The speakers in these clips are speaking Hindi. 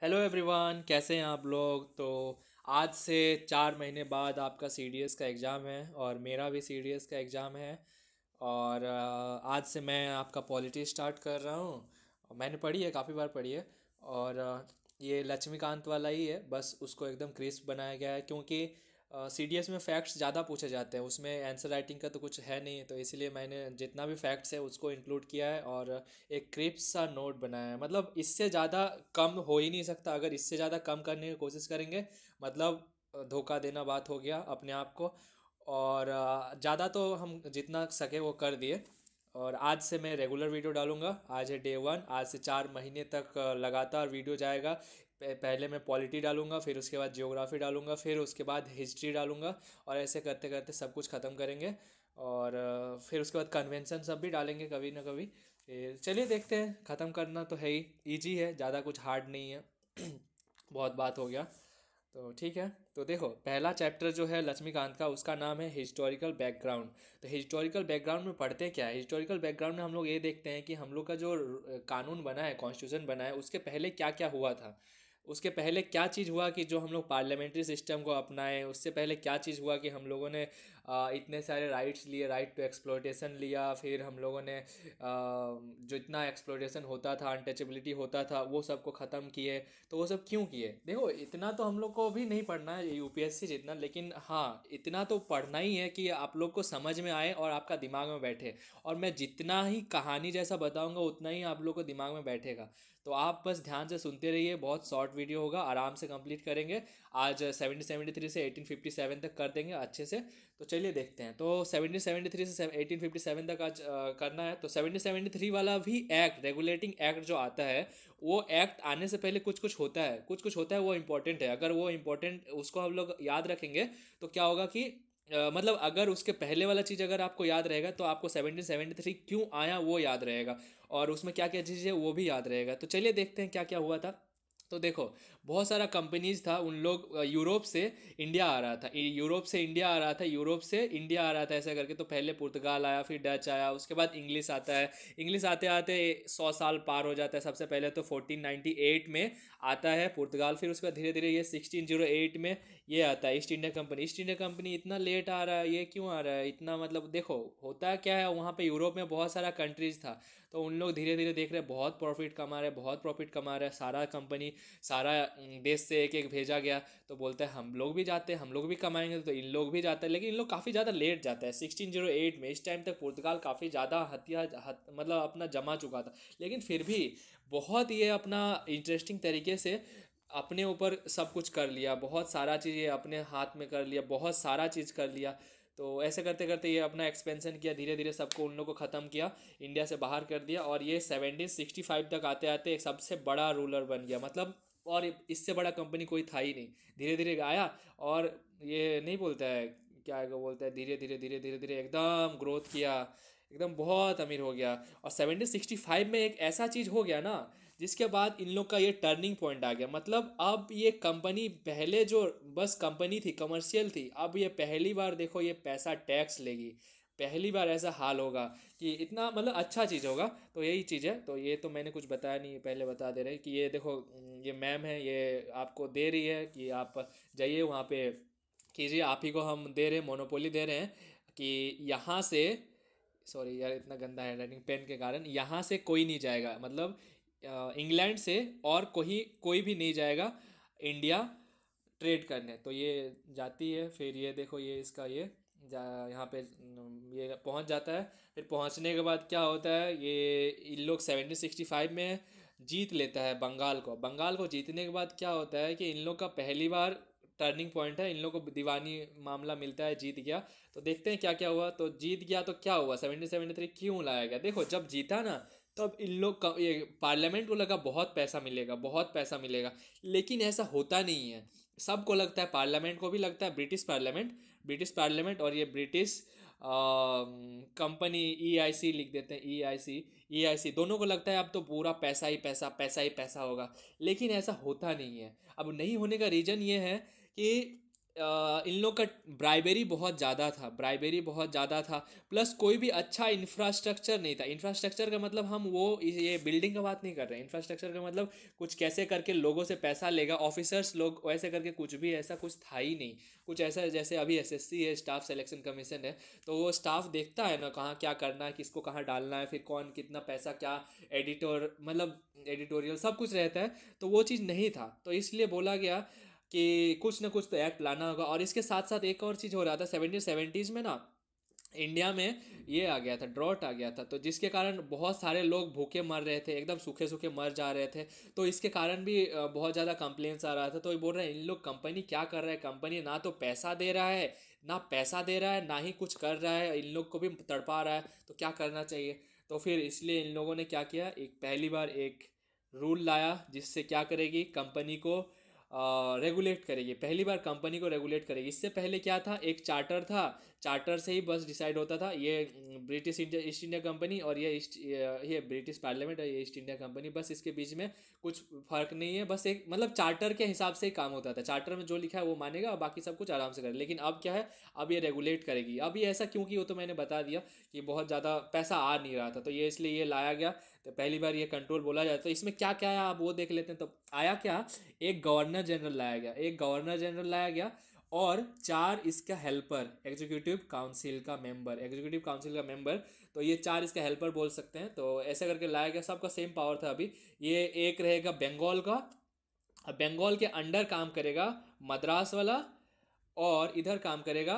हेलो एवरीवन, कैसे हैं आप लोग। तो आज से 4 महीने बाद आपका सीडीएस का एग्ज़ाम है और मेरा भी सीडीएस का एग्ज़ाम है। और आज से मैं आपका पॉलिटी स्टार्ट कर रहा हूँ। मैंने पढ़ी है, काफ़ी बार पढ़ी है। और ये लक्ष्मीकांत वाला ही है, बस उसको एकदम क्रिस्प बनाया गया है क्योंकि सीडीएस में फैक्ट्स ज़्यादा पूछे जाते हैं, उसमें आंसर राइटिंग का तो कुछ है नहीं, तो इसलिए मैंने जितना भी फैक्ट्स है उसको इंक्लूड किया है और एक क्रिप्स सा नोट बनाया है। मतलब इससे ज़्यादा कम हो ही नहीं सकता। अगर इससे ज़्यादा कम करने की कोशिश करेंगे मतलब धोखा देना बात हो गया अपने आप को। और ज़्यादा तो हम जितना सके वो कर दिए। और आज से मैं रेगुलर वीडियो डालूंगा। आज है डे 1, आज से 4 महीने तक लगातार वीडियो जाएगा। पहले मैं पॉलिटी डालूंगा, फिर उसके बाद जियोग्राफी डालूंगा, फिर उसके बाद हिस्ट्री डालूंगा। और ऐसे करते करते सब कुछ ख़त्म करेंगे। और फिर उसके बाद कन्वेंशन सब भी डालेंगे कभी ना कभी। फिर चलिए देखते हैं, ख़त्म करना तो है ही, इजी है, ज़्यादा कुछ हार्ड नहीं है। बहुत बात हो गया। तो ठीक है। तो देखो, पहला चैप्टर जो है लक्ष्मीकांत का, उसका नाम है हिस्टोरिकल बैकग्राउंड। तो हिस्टोरिकल बैकग्राउंड में पढ़ते क्या है? हिस्टोरिकल बैकग्राउंड में हम लोग ये देखते हैं कि हम लोग का जो कानून बना है, कॉन्स्टिट्यूशन बना है, उसके पहले क्या क्या हुआ था। उसके पहले क्या चीज़ हुआ कि जो हम लोग पार्लियामेंट्री सिस्टम को अपनाए। उससे पहले क्या चीज़ हुआ कि हम लोगों ने इतने सारे राइट्स लिए, राइट टू एक्सप्लोइटेशन लिया। फिर हम लोगों ने जो इतना एक्सप्लोइटेशन होता था, अनटचेबिलिटी होता था, वो सब को ख़त्म किए। तो वो सब क्यों किए? देखो, इतना तो हम लोग को भी नहीं पढ़ना है यूपीएससी जितना, लेकिन हाँ इतना तो पढ़ना ही है कि आप लोग को समझ में आए और आपका दिमाग में बैठे। और मैं जितना ही कहानी जैसा बताऊंगा उतना ही आप लोग को दिमाग में बैठेगा। तो आप बस ध्यान से सुनते रहिए, बहुत शॉर्ट वीडियो होगा, आराम से कंप्लीट करेंगे। आज 1773 से 1857 तक कर देंगे अच्छे से। तो चलिए देखते हैं। तो 1773 से 1857 तक आज करना है। तो 1773 वाला भी एक्ट, रेगुलेटिंग एक्ट जो आता है, वो एक्ट आने से पहले कुछ कुछ होता है, कुछ कुछ होता है, वो इम्पोर्टेंट है। अगर वो इम्पोर्टेंट उसको हम लोग याद रखेंगे तो क्या होगा कि मतलब अगर उसके पहले वाला चीज़ अगर आपको याद रहेगा तो आपको 1773 क्यों आया वो याद रहेगा। और उसमें क्या क्या चीज़ है वो भी याद रहेगा। तो चलिए देखते हैं क्या क्या हुआ था। तो देखो, बहुत सारा कंपनीज था, उन लोग यूरोप से इंडिया आ रहा था, यूरोप से इंडिया आ रहा था, यूरोप से इंडिया आ रहा था, ऐसा करके। तो पहले पुर्तगाल आया, फिर डच आया, उसके बाद इंग्लिश आता है। इंग्लिश आते आते 100 साल पार हो जाता है। सबसे पहले तो 1498 में आता है पुर्तगाल, फिर उसके बाद धीरे धीरे ये 1608 में ये आता है east India company. East India company इतना लेट आ रहा है, ये क्यों आ रहा है इतना? मतलब देखो, होता क्या है, वहाँ पे यूरोप में बहुत सारा कंट्रीज था। तो उन लोग धीरे धीरे देख रहे हैं बहुत प्रॉफिट कमा रहे हैं, बहुत प्रॉफिट कमा रहे हैं, सारा कंपनी, सारा देश से एक एक भेजा गया। तो बोलते हैं हम लोग भी जाते हैं, हम लोग भी कमाएंगे। तो इन लोग भी जाते हैं, लेकिन इन लोग काफ़ी ज़्यादा लेट जाता है 1608 में। इस टाइम तक पुर्तगाल काफ़ी ज़्यादा मतलब अपना जमा चुका था। लेकिन फिर भी बहुत ये अपना इंटरेस्टिंग तरीके से अपने ऊपर सब कुछ कर लिया, बहुत सारा चीज़ ये अपने हाथ में कर लिया, बहुत सारा चीज़ कर लिया। तो ऐसे करते करते ये अपना एक्सपेंशन किया, धीरे धीरे सबको उन लोगों को ख़त्म किया, इंडिया से बाहर कर दिया। और ये 1765 तक आते आते एक सबसे बड़ा रूलर बन गया, मतलब। और इससे बड़ा कंपनी कोई था ही नहीं। धीरे धीरे आया और ये नहीं बोलता है क्या है, बोलता है धीरे धीरे धीरे धीरे धीरे एकदम ग्रोथ किया, एकदम बहुत अमीर हो गया। और 1765 में एक ऐसा चीज़ हो गया ना, जिसके बाद इन लोग का ये टर्निंग पॉइंट आ गया। मतलब अब ये कंपनी, पहले जो बस कंपनी थी, कमर्शियल थी, अब ये पहली बार देखो ये पैसा टैक्स लेगी। पहली बार ऐसा हाल होगा कि इतना, मतलब अच्छा चीज़ होगा। तो यही चीज़ है। तो ये तो मैंने कुछ बताया नहीं, पहले बता दे रहे कि ये देखो, ये मैम है, ये आपको दे रही है कि आप जाइए वहाँ पे कीजिए। आप ही को हम दे रहे हैं, मोनोपोली दे रहे हैं कि यहाँ से, सॉरी यार इतना गंदा है राइटिंग पेन के कारण, यहाँ से कोई नहीं जाएगा, मतलब इंग्लैंड से और कोई कोई भी नहीं जाएगा इंडिया ट्रेड करने। तो ये जाती है, फिर ये देखो ये इसका ये यहाँ पे ये पहुँच जाता है। फिर पहुँचने के बाद क्या होता है, ये इन लोग 1765 में जीत लेता है बंगाल को। बंगाल को जीतने के बाद क्या होता है कि इन लोग का पहली बार टर्निंग पॉइंट है, इन लोग को दीवानी मामला मिलता है, जीत गया। तो देखते हैं क्या क्या हुआ। तो जीत गया तो क्या हुआ, 1773 क्यों लाया गया? देखो, जब जीता ना, तब इन लोग का ये पार्लियामेंट को लगा बहुत पैसा मिलेगा, बहुत पैसा मिलेगा। लेकिन ऐसा होता नहीं है। सबको लगता है, पार्लियामेंट को भी लगता है, ब्रिटिश पार्लियामेंट, ब्रिटिश पार्लियामेंट और ये ब्रिटिश कंपनी ईआईसी लिख देते हैं, ईआईसी, ईआईसी दोनों को लगता है अब तो पूरा पैसा ही पैसा, पैसा ही पैसा होगा। लेकिन ऐसा होता नहीं है। अब नहीं होने का रीज़न ये है कि इन लोग का ब्राइबेरी बहुत ज़्यादा था, ब्राइबेरी बहुत ज़्यादा था। प्लस कोई भी अच्छा इंफ्रास्ट्रक्चर नहीं था। इंफ्रास्ट्रक्चर का मतलब हम वो ये बिल्डिंग का बात नहीं कर रहे हैं। इंफ्रास्ट्रक्चर का मतलब कुछ कैसे करके लोगों से पैसा लेगा ऑफिसर्स लोग, वैसे करके कुछ भी ऐसा कुछ था ही नहीं। कुछ ऐसा जैसे अभी एसएससी है, स्टाफ सिलेक्शन कमीशन है, तो वो स्टाफ देखता है ना कहाँ क्या करना है, किसको कहाँ डालना है, फिर कौन कितना पैसा क्या, एडिटर मतलब एडिटोरियल सब कुछ रहता है। तो वो चीज़ नहीं था, तो इसलिए बोला गया कि कुछ ना कुछ तो एक्ट लाना होगा। और इसके साथ साथ एक और चीज़ हो रहा था 1770s में ना, इंडिया में ये आ गया था, ड्रॉट आ गया था, तो जिसके कारण बहुत सारे लोग भूखे मर रहे थे, एकदम सूखे सूखे मर जा रहे थे। तो इसके कारण भी बहुत ज़्यादा कंप्लेंट्स आ रहा था। तो ये बोल रहे हैं इन लोग कंपनी क्या कर रहा है, कंपनी ना तो पैसा दे रहा है, ना पैसा दे रहा है, ना ही कुछ कर रहा है, इन लोग को भी तड़पा रहा है, तो क्या करना चाहिए। तो फिर इसलिए इन लोगों ने क्या किया, एक पहली बार एक रूल लाया जिससे क्या करेगी, कंपनी को रेगुलेट करेगी, पहली बार कंपनी को रेगुलेट करेगी। इससे पहले क्या था, एक चार्टर था, चार्टर से ही बस डिसाइड होता था। ये British India east India company और ये ब्रिटिश पार्लियामेंट और ये ईस्ट इंडिया कंपनी, बस इसके बीच में कुछ फर्क नहीं है। बस एक मतलब चार्टर के हिसाब से ही काम होता था, चार्टर में जो लिखा है वो मानेगा और बाकी सब कुछ आराम से करे। लेकिन अब क्या है, अब ये रेगुलेट करेगी। अब ये ऐसा क्यों की, वो तो मैंने बता दिया कि बहुत ज़्यादा पैसा आ नहीं रहा था, तो ये इसलिए ये लाया गया। तो पहली बार ये कंट्रोल बोला जाता है। तो इसमें क्या क्या आया आप वो देख लेते हैं। तो आया क्या, एक गवर्नर जनरल लाया गया, एक गवर्नर जनरल लाया गया, और चार इसका हेल्पर, एग्जीक्यूटिव काउंसिल का मेंबर, एग्जीक्यूटिव काउंसिल का मेंबर। तो ये चार इसका हेल्पर बोल सकते हैं। तो ऐसा करके लाया गया, सबका सेम पावर था अभी। ये एक रहेगा बंगाल का, बंगाल के अंडर काम करेगा मद्रास वाला, और इधर काम करेगा,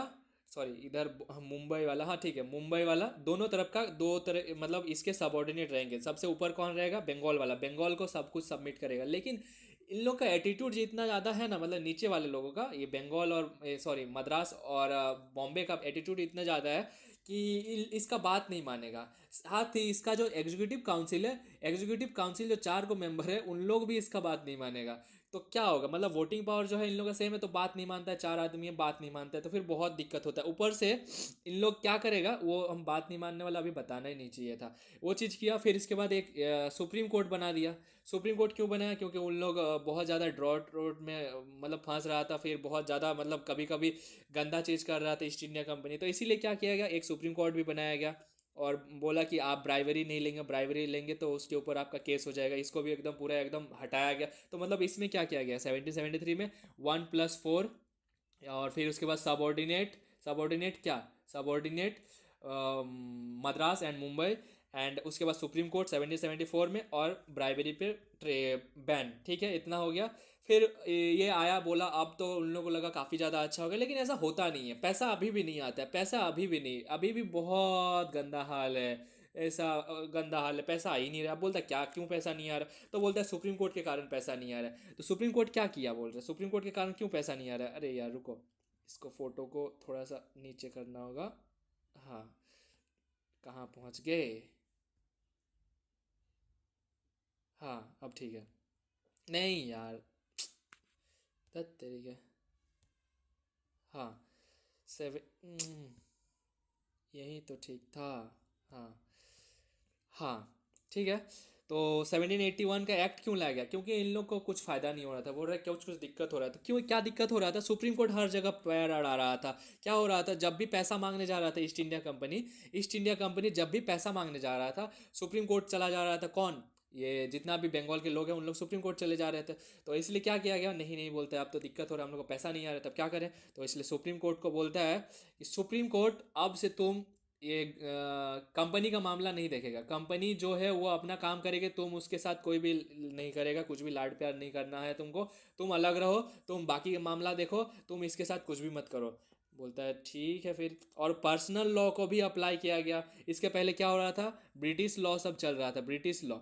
सॉरी इधर मुंबई वाला, हाँ ठीक है मुंबई वाला। दोनों तरफ का दो तरह मतलब इसके सबऑर्डिनेट रहेंगे। सबसे ऊपर कौन रहेगा, बंगाल वाला, बंगाल को सब कुछ सबमिट करेगा। लेकिन इन लोग का एटीट्यूड जितना ज़्यादा है ना, मतलब नीचे वाले लोगों का, ये बंगाल और सॉरी मद्रास और बॉम्बे का एटीट्यूड इतना ज़्यादा है कि इसका बात नहीं मानेगा। साथ ही इसका जो एग्जीक्यूटिव काउंसिल है, एग्जीक्यूटिव काउंसिल जो चार को मेंबर है, उन लोग भी इसका बात नहीं मानेगा। तो क्या होगा, मतलब वोटिंग पावर जो है इन लोगों का सेम है, तो बात नहीं मानता है, चार आदमी है बात नहीं मानता है, तो फिर बहुत दिक्कत होता है। ऊपर से इन लोग क्या करेगा, वो हम बात नहीं मानने वाला अभी बताना ही नहीं चाहिए था, वो चीज़ किया। फिर इसके बाद एक सुप्रीम कोर्ट बना दिया। सुप्रीम कोर्ट क्यों बनाया, क्योंकि उन लोग बहुत ज़्यादा ड्रॉट रोड में मतलब फंस रहा था, फिर बहुत ज़्यादा मतलब कभी कभी गंदा चीज़ कर रहा था ईस्ट इंडिया कंपनी। तो इसीलिए क्या किया गया, एक सुप्रीम कोर्ट भी बनाया गया, और बोला कि आप ब्राइवरी नहीं लेंगे, ब्राइवरी लेंगे तो उसके ऊपर आपका केस हो जाएगा। इसको भी एकदम पूरा एकदम हटाया गया। तो मतलब इसमें क्या किया गया, 1773 में 1+4, और फिर उसके बाद सबऑर्डिनेट, सबऑर्डिनेट क्या, subordinate Madras and Mumbai, and उसके बाद सुप्रीम कोर्ट 1774 में, और ब्राइबरी पे बैन। ठीक है, इतना हो गया। फिर ये आया, बोला अब तो उन लोगों को लगा काफ़ी ज़्यादा अच्छा हो गया, लेकिन ऐसा होता नहीं है। पैसा अभी भी नहीं आता है, पैसा अभी भी नहीं, अभी भी बहुत गंदा हाल है। ऐसा गंदा हाल है, पैसा आ ही नहीं रहा। बोलता क्या, क्यों पैसा नहीं आ रहा, तो बोलता है सुप्रीम कोर्ट के कारण पैसा नहीं आ रहा है। तो सुप्रीम कोर्ट क्या किया, बोल रहे सुप्रीम कोर्ट के कारण क्यों पैसा नहीं आ रहा है। अरे यार रुको, इसको फोटो को थोड़ा सा नीचे करना होगा। हाँ, कहाँ पहुँच गए। हाँ अब ठीक है। नहीं यार, तत तरीके, हाँ सेवन, यही तो ठीक था। हाँ हाँ ठीक है। तो 1781 का एक्ट क्यों लाया गया, क्योंकि इन लोग को कुछ फ़ायदा नहीं हो रहा था। बोल रहे कुछ कुछ दिक्कत हो रहा था। क्यों, क्या दिक्कत हो रहा था, सुप्रीम कोर्ट हर जगह पैर अड़ा रहा था। क्या हो रहा था, जब भी पैसा मांगने जा रहा था east India company, east India company जब भी पैसा मांगने जा रहा था, सुप्रीम कोर्ट चला जा रहा था। कौन, ये जितना भी बंगाल के लोग हैं उन लोग सुप्रीम कोर्ट चले जा रहे थे। तो इसलिए क्या किया गया, नहीं नहीं बोलते अब तो दिक्कत हो रहा है, हम लोग को पैसा नहीं आ रहा, तब क्या करें। तो इसलिए सुप्रीम कोर्ट को बोलता है कि सुप्रीम कोर्ट अब से तुम ये कंपनी का मामला नहीं देखेगा। कंपनी जो है वो अपना काम करेगी, तुम उसके साथ कोई भी नहीं करेगा, कुछ भी लाड प्यार नहीं करना है तुमको। तुम अलग रहो, तुम बाकी का मामला देखो, तुम इसके साथ कुछ भी मत करो। बोलता है ठीक है फिर। और पर्सनल लॉ को भी अप्लाई किया गया। इसके पहले क्या हो रहा था, ब्रिटिश लॉ सब चल रहा था, ब्रिटिश लॉ।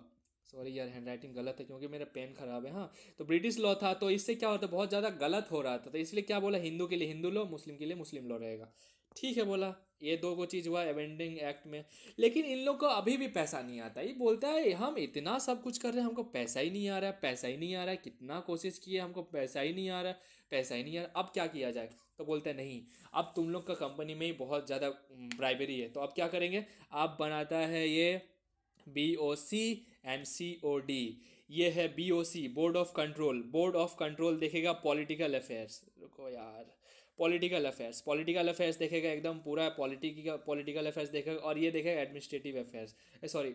सॉरी यार, हैंड राइटिंग गलत है क्योंकि मेरा पेन खराब है। हाँ, तो ब्रिटिश लॉ था, तो इससे क्या होता, बहुत ज़्यादा गलत हो रहा था। तो इसलिए क्या बोला, हिंदू के लिए हिंदू लॉ, मुस्लिम के लिए मुस्लिम लॉ रहेगा। ठीक है बोला। ये दो को चीज़ हुआ अमेंडिंग एक्ट में। लेकिन इन लोग को अभी भी पैसा नहीं आता। ये बोलता है हम इतना सब कुछ कर रहे हैं, हमको पैसा ही नहीं आ रहा है, पैसा ही नहीं आ रहा है, कितना कोशिश किए हमको पैसा ही नहीं आ रहा है, पैसा ही नहीं आ रहा, अब क्या किया जाए। तो बोलते हैं नहीं, अब तुम लोग का कंपनी में ही बहुत ज़्यादा ब्राइबरी है, तो अब क्या करेंगे। आप बनाता है ये BOC एंड COD। ये है BOC, board of control, board of control देखेगा पॉलिटिकल अफेयर्स। रुको यार, पॉलिटिकल अफेयर्स देखेगा, एकदम पूरा पॉलिटिकल अफेयर्स देखेगा, और ये देखेगा एडमिनिस्ट्रेटिव अफेयर्स, सॉरी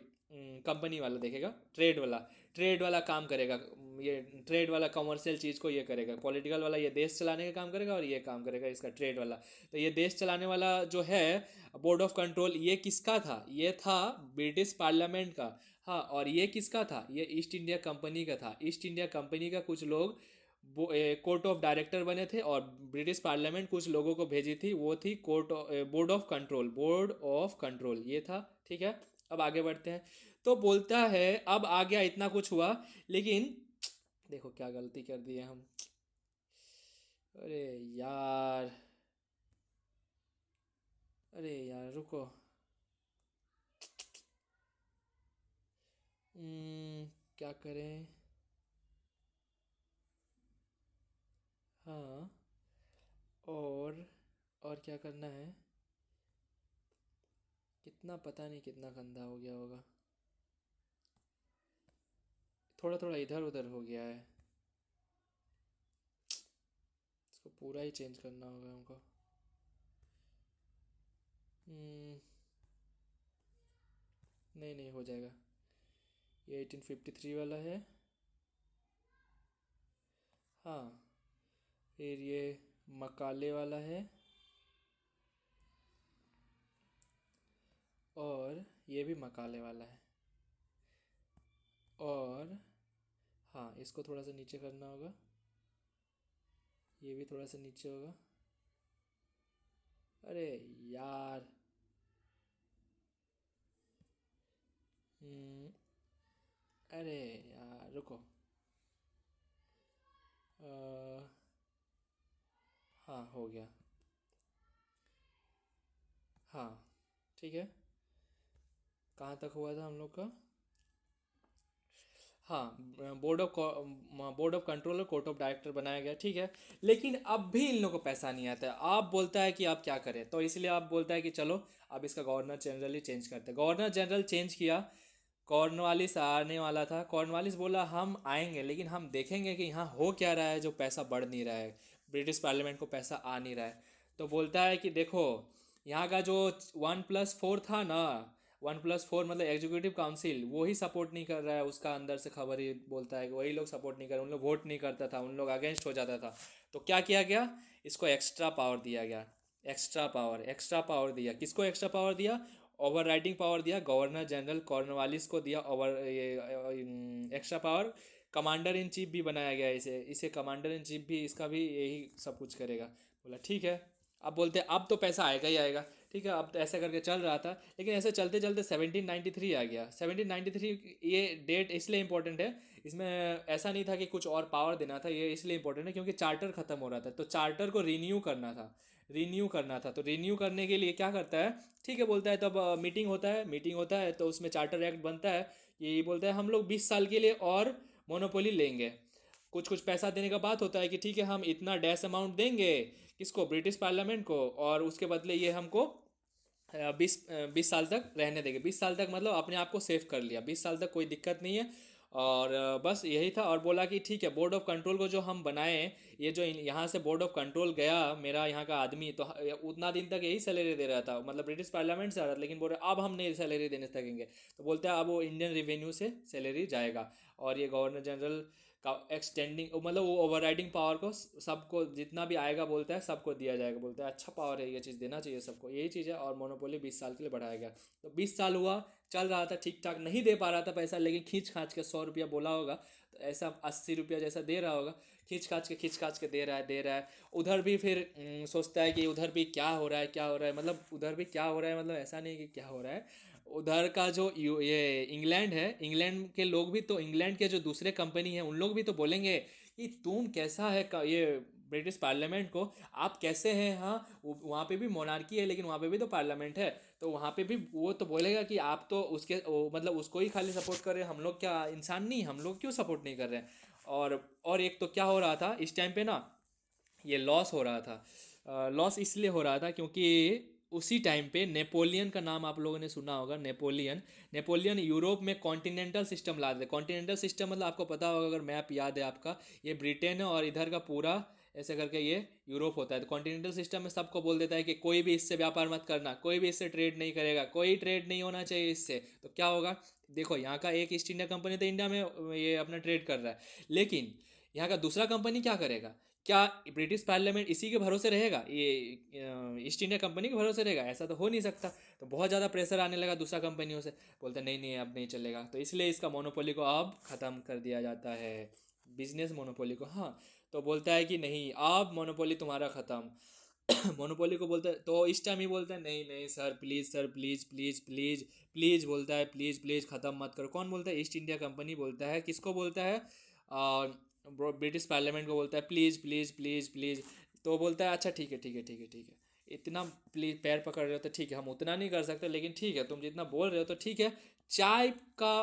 कंपनी वाला देखेगा, ट्रेड वाला काम करेगा, ये ट्रेड वाला कमर्शियल चीज़ को ये करेगा, पॉलिटिकल वाला ये देश चलाने का काम करेगा, और ये काम करेगा इसका ट्रेड वाला। तो ये देश चलाने वाला जो है बोर्ड ऑफ कंट्रोल, ये किसका था? ये था ब्रिटिश पार्लियामेंट का। हाँ, और ये किसका था? ये ईस्ट इंडिया कंपनी का था। ईस्ट इंडिया कंपनी का कुछ लोग कोर्ट ऑफ डायरेक्टर बने थे, और ब्रिटिश पार्लियामेंट कुछ लोगों को भेजी थी, वो थी बोर्ड ऑफ कंट्रोल ये था। ठीक है, अब आगे बढ़ते हैं। तो बोलता है अब आ गया, इतना कुछ हुआ, लेकिन देखो क्या गलती कर दी है हम। अरे यार, अरे यार रुको। क्या करें? हाँ, और और क्या करना है? कितना, पता नहीं कितना गंदा हो गया होगा, थोड़ा थोड़ा इधर उधर हो गया है, इसको पूरा ही चेंज करना होगा हमको। हम्म, नहीं नहीं हो जाएगा। ये 1853 वाला है। हाँ, फिर ये मकाले वाला है, और ये भी मकाले वाला है, और हाँ इसको थोड़ा सा नीचे करना होगा, ये भी थोड़ा सा नीचे होगा। अरे यार, हम्म, अरे यार रुको। अ, हाँ हो गया। हाँ ठीक है, कहाँ तक हुआ था हम लोग का? हाँ, बोर्ड ऑफ कंट्रोल और कोर्ट ऑफ डायरेक्टर बनाया गया, ठीक है। लेकिन अब भी इन लोगों को पैसा नहीं आता है। आप बोलता है कि आप क्या करें, तो इसलिए आप बोलता है कि चलो अब इसका गवर्नर जनरल ही चेंज करते हैं। गवर्नर जनरल चेंज किया, कॉर्नवालिस आने वाला था। कॉर्नवालिस बोला हम आएंगे, लेकिन हम देखेंगे कि यहाँ हो क्या रहा है जो पैसा बढ़ नहीं रहा है, ब्रिटिश पार्लियामेंट को पैसा आ नहीं रहा है। तो बोलता है कि देखो, यहाँ का जो 1+4 था ना, 1+4 मतलब एग्जीक्यूटिव काउंसिल, वो ही सपोर्ट नहीं कर रहा है, उसका अंदर से खबर ही बोलता है कि वही लोग सपोर्ट नहीं कर रहे, उन लोग वोट नहीं करता था, उन लोग अगेंस्ट हो जाता था। तो क्या किया गया, इसको एक्स्ट्रा पावर दिया गया। एक्स्ट्रा पावर दिया, किसको एक्स्ट्रा पावर दिया? ओवर राइडिंग पावर दिया, गवर्नर जनरल कॉर्नवालिस को दिया ओवर ये extra power. Commander in chief भी बनाया गया इसे, कमांडर इन चीफ भी, इसका भी यही सब कुछ करेगा। बोला ठीक है। अब बोलते हैं अब तो पैसा आएगा ही आएगा, ठीक है। अब तो ऐसा करके चल रहा था, लेकिन ऐसे चलते चलते 1793 आ गया। 1793 ये डेट इसलिए इंपॉर्टेंट है, इसमें ऐसा नहीं था कि कुछ और पावर देना था, ये इसलिए इंपॉर्टेंट है क्योंकि चार्टर ख़त्म हो रहा था, तो चार्टर को रीन्यू करना था। तो रीन्यू करने के लिए क्या करता है, ठीक है बोलता है, तब मीटिंग होता है तो उसमें चार्टर एक्ट बनता है। ये बोलता है हम लोग 20 साल के लिए और मोनोपोली लेंगे। कुछ कुछ पैसा देने का बात होता है कि ठीक है हम इतना डैश अमाउंट देंगे, किसको? ब्रिटिश पार्लियामेंट को, और उसके बदले ये हमको 20 साल तक रहने देंगे। 20 साल तक मतलब अपने आप को सेव कर लिया, 20 साल तक कोई दिक्कत नहीं है। और बस यही था। और बोला कि ठीक है बोर्ड ऑफ कंट्रोल को जो हम बनाए, ये जो यहाँ से बोर्ड ऑफ कंट्रोल गया मेरा यहाँ का आदमी, तो उतना दिन तक यही सैलरी दे रहा था, मतलब ब्रिटिश पार्लियामेंट से आ रहा था, लेकिन बोल रहे अब हम नहीं सैलरी देने सकेंगे। तो बोलते हैं अब वो इंडियन रेवेन्यू से सैलरी जाएगा। और ये गवर्नर जनरल का एक्सटेंडिंग, मतलब वो ओवरराइडिंग पावर को सबको जितना भी आएगा बोलता है सबको दिया जाएगा। बोलता है अच्छा पावर है, ये चीज़ देना चाहिए सबको, यही चीज़ है। और मोनोपोली 20 साल के लिए बढ़ाया गया। तो 20 साल हुआ, चल रहा था ठीक ठाक, नहीं दे पा रहा था पैसा, लेकिन खींच खाच के 100 रुपया बोला होगा, तो ऐसा 80 रुपया जैसा दे रहा होगा, खींच खाच के दे रहा है। उधर भी फिर सोचता है कि उधर भी क्या हो रहा है, मतलब उधर भी क्या हो रहा है, मतलब ऐसा नहीं कि क्या हो रहा है। उधर का जो ये इंग्लैंड है, इंग्लैंड के लोग भी तो, इंग्लैंड के जो दूसरे कंपनी है उन लोग भी तो बोलेंगे कि तुम कैसा है ये ब्रिटिश पार्लियामेंट को आप कैसे हैं। हाँ, वहाँ पे भी मोनार्की है, लेकिन वहाँ पे भी तो पार्लियामेंट है, तो वहाँ पे भी वो तो बोलेगा कि आप तो उसके मतलब उसको ही खाली सपोर्ट कर रहे हैं, हम लोग क्या इंसान नहीं, हम लोग क्यों सपोर्ट नहीं कर रहे हैं। और एक तो क्या हो रहा था इस टाइम पे ना, ये लॉस हो रहा था। लॉस इसलिए हो रहा था क्योंकि उसी टाइम पे नेपोलियन का नाम आप लोगों ने सुना होगा। नेपोलियन यूरोप में कॉन्टिनेंटल सिस्टम ला रहे थे। कॉन्टिनेंटल सिस्टम मतलब आपको पता होगा, अगर मैप याद है आपका, ये ब्रिटेन है और इधर का पूरा ऐसे करके ये यूरोप होता है। तो कॉन्टिनेंटल सिस्टम में सबको बोल देता है कि कोई भी इससे व्यापार मत करना, कोई भी इससे ट्रेड नहीं करेगा, कोई ट्रेड नहीं होना चाहिए इससे। तो क्या होगा, देखो यहाँ का एक ईस्ट इंडिया कंपनी तो इंडिया में ये अपना ट्रेड कर रहा है, लेकिन यहाँ का दूसरा कंपनी क्या करेगा? क्या ब्रिटिश पार्लियामेंट इसी के भरोसे रहेगा, ये ईस्ट इंडिया कंपनी के भरोसे रहेगा? ऐसा तो हो नहीं सकता। तो बहुत ज़्यादा प्रेशर आने लगा दूसरा कंपनियों से, बोलते नहीं नहीं अब नहीं चलेगा। तो इसलिए इसका मोनोपोली को अब ख़त्म कर दिया जाता है, बिजनेस मोनोपोली को। हाँ, तो बोलता है कि नहीं अब मोनोपोली तुम्हारा ख़त्म। मोनोपोली को बोलता है, तो इस टाइम ही बोलता है नहीं नहीं sir please, sir please please please please, बोलता है प्लीज़ प्लीज़ ख़त्म मत करो। कौन बोलता है? ईस्ट इंडिया कंपनी बोलता है। किसको बोलता है? ब्रिटिश पार्लियामेंट को बोलता है प्लीज़ प्लीज़ प्लीज़ प्लीज़। तो बोलता है अच्छा ठीक है ठीक है ठीक है ठीक है, इतना प्लीज पैर पकड़ रहे हो तो ठीक है, हम उतना नहीं कर सकते लेकिन ठीक है तुम जितना बोल रहे हो तो ठीक है। चाय का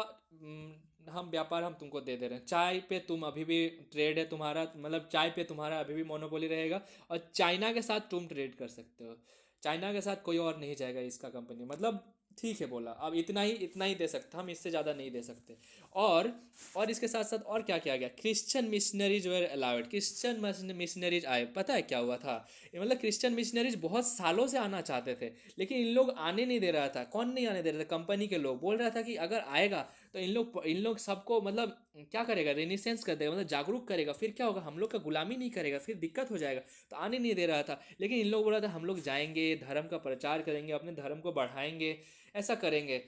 हम व्यापार हम तुमको दे रहे हैं, चाय पे तुम अभी भी ट्रेड है तुम्हारा, मतलब चाय पे तुम्हारा अभी भी मोनोपोली रहेगा, और चाइना के साथ तुम ट्रेड कर सकते हो, चाइना के साथ कोई और नहीं जाएगा इसका कंपनी। मतलब ठीक है बोला, अब इतना ही दे सकते, हम इससे ज़्यादा नहीं दे सकते। और और इसके साथ साथ और क्या किया गया, Christian missionaries were allowed. Christian missionaries आए, पता है क्या हुआ था? ये मतलब क्रिश्चियन मिशनरीज बहुत सालों से आना चाहते थे, लेकिन इन लोग आने नहीं दे रहा था। कौन नहीं आने दे रहा था? कंपनी के लोग बोल रहा था कि अगर आएगा तो इन लोग सबको मतलब क्या करेगा, रेनिसेंस कर देगा, मतलब जागरूक करेगा, फिर क्या होगा, हम लोग का गुलामी नहीं करेगा, फिर दिक्कत हो जाएगा। तो आने नहीं दे रहा था, लेकिन इन लोग बोल रहा था हम लोग जाएंगे, धर्म का प्रचार करेंगे, अपने धर्म को बढ़ाएंगे, ऐसा करेंगे।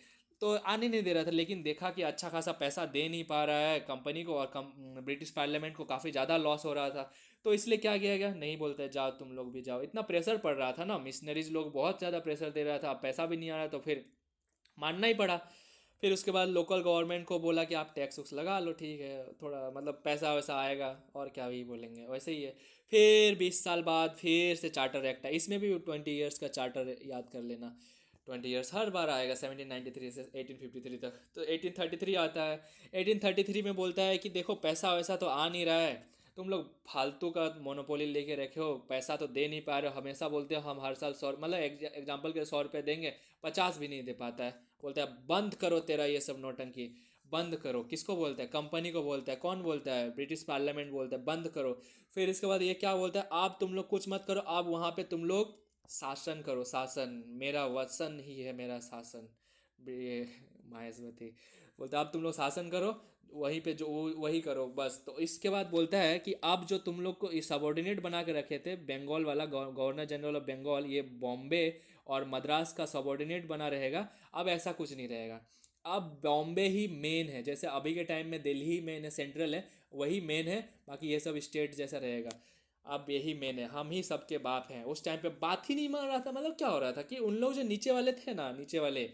तो आने नहीं दे रहा था, लेकिन देखा कि अच्छा खासा पैसा दे नहीं पा रहा है कंपनी को, और ब्रिटिश पार्लियामेंट को काफ़ी ज़्यादा लॉस हो रहा था। तो इसलिए क्या किया गया, नहीं बोलते जाओ तुम लोग भी जाओ। इतना प्रेशर पड़ रहा था ना, मिशनरीज लोग बहुत ज़्यादा प्रेशर दे रहा था, पैसा भी नहीं आ रहा, तो फिर मानना ही पड़ा। फिर उसके बाद लोकल गवर्नमेंट को बोला कि आप टैक्स वैक्स लगा लो, ठीक है थोड़ा मतलब पैसा वैसा आएगा, और क्या ही बोलेंगे, वैसे ही है। फिर 20 साल बाद फिर से चार्टर एक्ट है, इसमें भी 20 ईयर्स का चार्टर याद कर लेना। 20 ईयर्स हर बार आएगा, 1793 से 1853 तक। तो 1833 आता है। 1833 में बोलता है कि देखो पैसा वैसा तो आ नहीं रहा है, तुम लोग फालतू का मोनोपोली लेके रखे हो, पैसा तो दे नहीं पा रहे हो, हमेशा बोलते हो हम हर साल 100, मतलब एग्जाम्पल के 100 रुपये देंगे, 50 भी नहीं दे पाता है। बोलता है बंद करो तेरा ये सब नौटंकी, बंद करो। किसको बोलता है? कंपनी को बोलता है। कौन बोलता है? ब्रिटिश पार्लियामेंट बोलता है बंद करो। फिर इसके बाद ये क्या बोलता है, आप तुम लोग कुछ मत करो, आप वहाँ पे तुम लोग शासन करो, शासन मेरा वचन ही है, मेरा शासन। ये मायावती बोलता है अब तुम लोग शासन करो, वहीं पे जो वही करो बस। तो इसके बाद बोलता है कि अब जो तुम लोग को सबॉर्डिनेट बना के रखे थे, बंगाल वाला गवर्नर जनरल ऑफ बंगाल, ये बॉम्बे और मद्रास का सबॉर्डिनेट बना रहेगा, अब ऐसा कुछ नहीं रहेगा। अब बॉम्बे ही मेन है, जैसे अभी के टाइम में दिल्ली मेन है, सेंट्रल है, वही मेन है, बाकी ये सब स्टेट जैसा रहेगा। अब यही मेन है, हम ही सबके बाप हैं। उस टाइम पे बात ही नहीं मान रहा था, मतलब क्या हो रहा था कि उन लोग जो नीचे वाले थे ना, नीचे वाले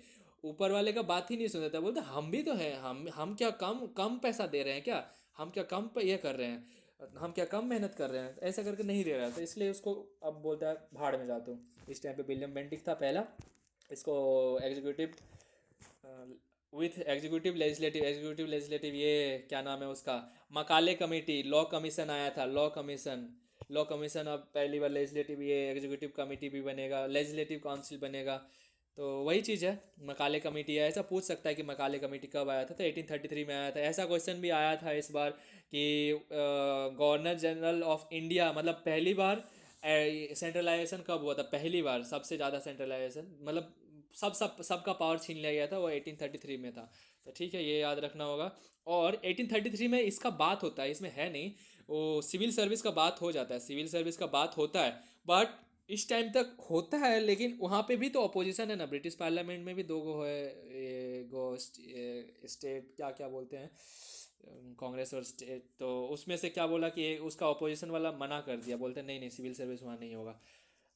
ऊपर वाले का बात ही नहीं सुनते थे। बोलते हम भी तो हैं, हम क्या कम कम पैसा दे रहे हैं क्या, हम क्या कम ये कर रहे हैं, हम क्या कम मेहनत कर रहे हैं, ऐसा करके नहीं दे रहा था। इसलिए उसको अब बोलता है भाड़ में जाता हूँ। इस टाइम पे विलियम बेंटिक था पहला, इसको एग्जीक्यूटिव एग्जीक्यूटिव लेजिस्लेटिव ये क्या नाम है उसका, मकाले कमेटी, लॉ कमीशन आया था, लॉ कमीशन अब पहली बार लेजिस्लेटिव, ये एग्जीक्यूटिव कमेटी भी बनेगा, लेजिस्लेटिव काउंसिल बनेगा। तो वही चीज़ है, मकाले कमेटी है। ऐसा पूछ सकता है कि मकाले कमेटी कब आया था, तो 1833 में आया था। ऐसा क्वेश्चन भी आया था इस बार कि गवर्नर जनरल ऑफ इंडिया, मतलब पहली बार सेंट्रलाइजेशन कब हुआ था, पहली बार सबसे ज़्यादा सेंट्रलाइजेशन, मतलब सबका पावर छीन लिया गया था, वो 1833 में था। तो ठीक है, ये याद रखना होगा। और 1833 में इसका बात होता है, इसमें है नहीं, वो सिविल सर्विस का बात हो जाता है, सिविल सर्विस का बात होता है, बट इस टाइम तक होता है। लेकिन वहाँ पे भी तो अपोजिशन है ना, ब्रिटिश पार्लियामेंट में भी दो गो है, ये गो स्टेट क्या क्या बोलते हैं, कांग्रेस और स्टेट। तो उसमें से क्या बोला कि उसका अपोजिशन वाला मना कर दिया, बोलते नहीं नहीं सिविल सर्विस वहाँ नहीं होगा,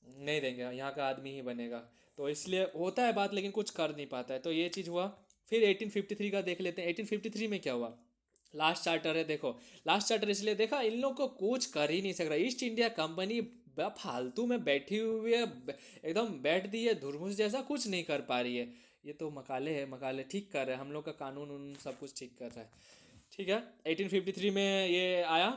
नहीं देंगे, यहाँ का आदमी ही बनेगा। तो इसलिए होता है बात, लेकिन कुछ कर नहीं पाता है। तो ये चीज़ हुआ। फिर 1853 का देख लेते हैं। 1853 में क्या हुआ, लास्ट चार्टर है देखो। लास्ट चार्टर इसलिए देखा, इन लोग को कुछ कर ही नहीं सक रहा, ईस्ट इंडिया कंपनी फालतू में बैठी हुई है, एकदम बैठ दी है धुरमुस जैसा, कुछ नहीं कर पा रही है। ये तो मकाले है, मकाले ठीक कर रहे हैं, हम लोग का कानून उन सब कुछ ठीक कर रहा है। ठीक है, 1853 में ये आया।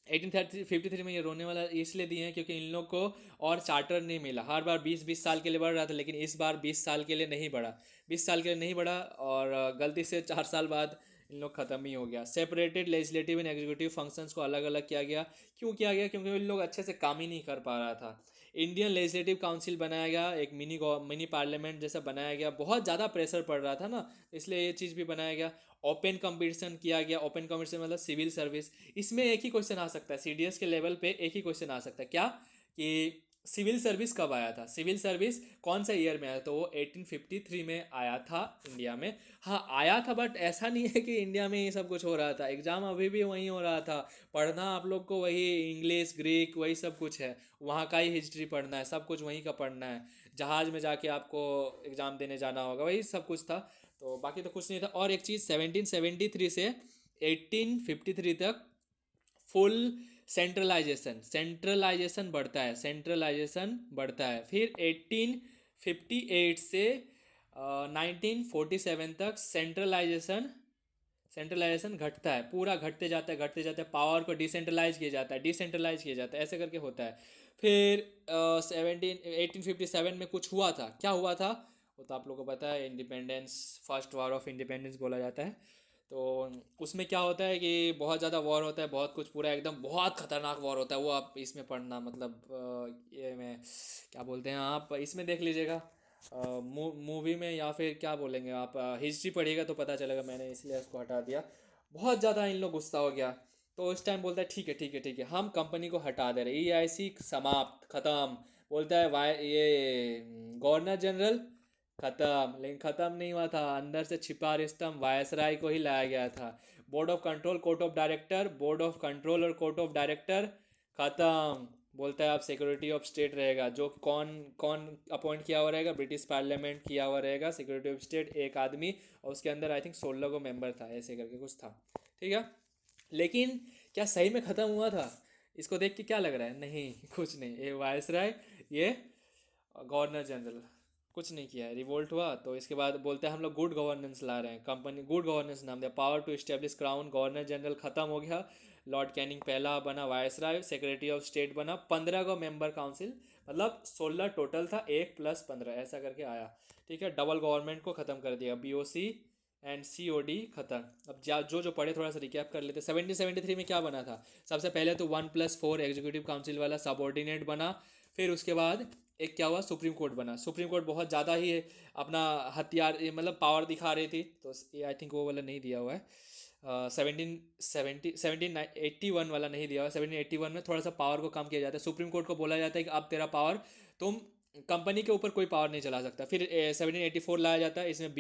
1853 में ये रोने वाला इसलिए दिए हैं क्योंकि इन लोग को और चार्टर नहीं मिला। हर बार 20-20 साल के लिए बढ़ रहा था, लेकिन इस बार 20 साल के लिए नहीं बढ़ा, 20 साल के लिए नहीं बढ़ा, और गलती से 4 साल बाद इन लोग ख़त्म ही हो गया। Separated legislative and executive functions को अलग अलग किया गया। क्यों किया गया? क्योंकि इन लोग अच्छे से काम ही नहीं कर पा रहा था। इंडियन लेजिस्लेटिव काउंसिल बनाया गया, एक मिनी पार्लियामेंट जैसा बनाया गया। बहुत ज़्यादा प्रेशर पड़ रहा था ना, इसलिए ये चीज़ भी बनाया गया। ओपन कंपटीशन किया गया। ओपन कंपटीशन मतलब सिविल सर्विस। इसमें एक ही क्वेश्चन आ सकता है, सीडीएस के लेवल पे एक ही क्वेश्चन आ सकता है, क्या कि सिविल सर्विस कब आया था, सिविल सर्विस कौन सा ईयर में आया? तो वो 1853 में आया था इंडिया में। हाँ आया था, बट ऐसा नहीं है कि इंडिया में ये सब कुछ हो रहा था। एग्ज़ाम अभी भी वहीं हो रहा था। पढ़ना आप लोग को वही इंग्लिश ग्रीक वही सब कुछ है, वहाँ का ही हिस्ट्री पढ़ना है, सब कुछ वहीं का पढ़ना है। जहाज़ में जाके आपको एग्ज़ाम देने जाना होगा, वही सब कुछ था। तो बाकी तो कुछ नहीं था। और एक चीज़, 1773 से 1853 तक फुल सेंट्रलाइजेशन बढ़ता है, सेंट्रलाइजेशन बढ़ता है। फिर 1858 से 1947 तक सेंट्रलाइजेशन घटता है, पूरा घटते जाता है, घटते जाता है। पावर को डिसेंट्रलाइज किया जाता है, डिसेंट्रलाइज किया जाता है, ऐसे करके होता है। फिर 1857 में कुछ हुआ था, क्या हुआ था वो तो आप लोगों को पता है, independence, first war of independence बोला जाता है। तो उसमें क्या होता है कि बहुत ज़्यादा वॉर होता है, बहुत कुछ, पूरा एकदम बहुत खतरनाक वॉर होता है। वो आप इसमें पढ़ना, मतलब ये में क्या बोलते हैं, आप इसमें देख लीजिएगा, मूवी में, या फिर क्या बोलेंगे आप, हिस्ट्री पढ़िएगा तो पता चलेगा। मैंने इसलिए उसको हटा दिया। बहुत ज़्यादा इन लोग गुस्सा हो गया। तो उस टाइम बोलता है ठीक है ठीक है ठीक है, हम कंपनी को हटा दे रहे, EIC समाप्त, ख़त्म। बोलता है वाई ये गवर्नर जनरल खत्म। लेकिन ख़त्म नहीं हुआ था, अंदर से छिपा रिस्तम वायसराय को ही लाया गया था। Board of control, court of director, board of control और कोर्ट ऑफ डायरेक्टर खत्म। बोलता है अब सिक्योरिटी ऑफ स्टेट रहेगा, जो कौन कौन अपॉइंट किया हुआ रहेगा, ब्रिटिश पार्लियामेंट किया हुआ रहेगा सिक्योरिटी ऑफ स्टेट, एक आदमी, और उसके अंदर आई थिंक 16 को मेंबर था, ऐसे करके कुछ था। ठीक है, लेकिन क्या सही में ख़त्म हुआ था? इसको देख के क्या लग रहा है? नहीं कुछ नहीं, ये वायसराय, ये गवर्नर जनरल, कुछ नहीं किया है। रिवोल्ट हुआ तो इसके बाद बोलते हैं हम लोग गुड गवर्नेंस ला रहे हैं, कंपनी गुड गवर्नेंस नाम दिया। Power to establish crown, governor general ख़त्म हो गया। लॉर्ड कैनिंग पहला बना वायसराय, सेक्रेटरी ऑफ स्टेट बना, 15 को मेंबर काउंसिल, मतलब 16 टोटल था, 1 + 15 ऐसा करके आया। ठीक है, डबल गवर्नमेंट को ख़त्म कर दिया, BOC एंड COD खत्म। अब जो जो पढ़े थोड़ा सा रिकैप कर लेते। 1773 में क्या बना था? सबसे पहले तो 1+4 एग्जीक्यूटिव काउंसिल वाला सबॉर्डिनेट बना। फिर उसके बाद एक क्या हुआ, सुप्रीम कोर्ट बना। सुप्रीम कोर्ट बहुत ज़्यादा ही अपना हथियार, मतलब पावर दिखा रही थी, तो ये आई थिंक वो वाला नहीं दिया हुआ है। 1781 वाला नहीं दिया हुआ। 1781 में थोड़ा सा पावर को कम किया जाता है। सुप्रीम कोर्ट को बोला जाता है कि अब तेरा पावर, तुम कंपनी के ऊपर कोई पावर नहीं चला सकता। फिर 1784 लाया जाता है, इसमें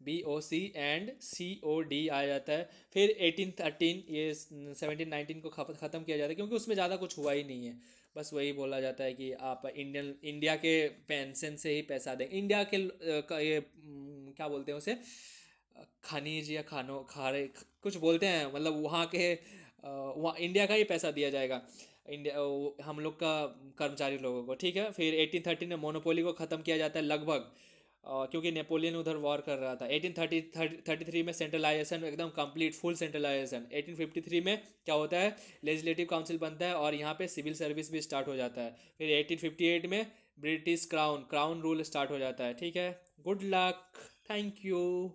BOC एंड COD आ जाता है। फिर 1813, ये 1719 को ख़त्म किया जाता है, क्योंकि उसमें ज़्यादा कुछ हुआ ही नहीं है। बस वही बोला जाता है कि आप इंडिया के पेंशन से ही पैसा दें, इंडिया के ये क्या बोलते हैं उसे, खनिज या खारे कुछ बोलते हैं, मतलब वहाँ के वहाँ इंडिया का ही पैसा दिया जाएगा, इंडिया हम लोग का कर्मचारी लोगों को। ठीक है, फिर 1813 में मोनोपोली को ख़त्म किया जाता है लगभग, क्योंकि नेपोलियन उधर वॉर कर रहा था। 1833 में सेंट्रलाइजेशन एकदम कंप्लीट, फुल सेंट्रलाइजेशन। 1853 में क्या होता है, लेजिस्लेटिव काउंसिल बनता है और यहाँ पे सिविल सर्विस भी स्टार्ट हो जाता है। फिर 1858 में ब्रिटिश क्राउन रूल स्टार्ट हो जाता है। ठीक है, गुड लक, थैंक यू।